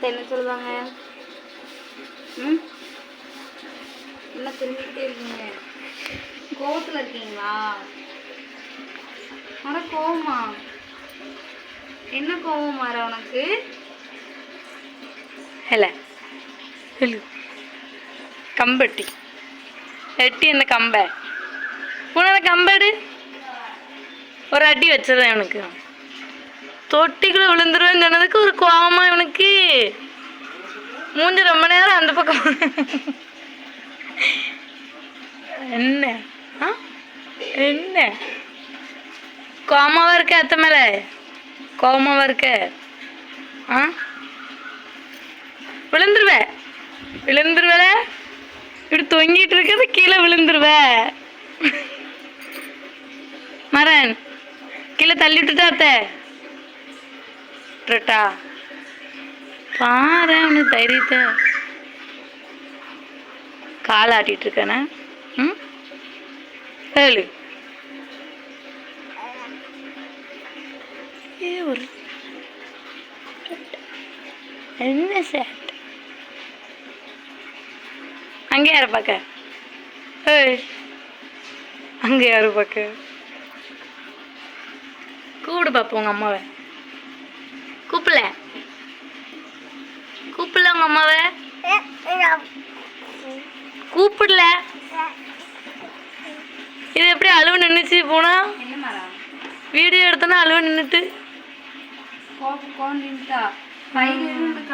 அத்தை என்ன சொல்லுவாங்க? ம், என்ன திரும்பிக்கிட்டே இருக்கீங்க? கோவத்தில் இருக்கீங்களா? அட கோவமா? என்ன கோவம் மாற உனக்கு? இல்லை கம்பட்டி எட்டி என்ன கம்பை உனக்கு கம்பெடு ஒரு அடி வச்சிடறேன் இவனுக்கு. தொட்டிக்குள்ள விழுந்துருவேன்னு சொன்னதுக்கு ஒரு கோவமா இவனுக்கு. மூஞ்சி ரொம்ப நேரம் அந்த பக்கம். என்ன ஆ என்ன கோவமாவா இருக்க? அத்தை மேல கோவமாவா இருக்க? ஆ விழுந்துருவ விழுந்துருவல இப்படி தொங்கிட்டு இருக்கிறது கீழே விழுந்துருவ. மரன் கீழே தள்ளி விட்டுட்டா அத்தை விட்டுட்டா பாரு அவனுக்கு தைரியத்தை. கால் ஆட்டிட்டு இருக்கானே. ம் ஏழு ஒரு என்ன சார் அங்கே யாரை பார்க்க? ஏய் அங்கே யாரு பார்க்க? கூப்பிடு பார்ப்போம் உங்கள் அம்மாவை. கூப்பிடல கூப்பிடல உங்கள் அம்மாவை கூப்பிடல. இது எப்படி அழுவு நின்றுச்சு போனா? என்ன மாறா? வீடியோ எடுத்தோன்னா அழுவு நின்றுட்டு கோவம் நின்றுட்டா?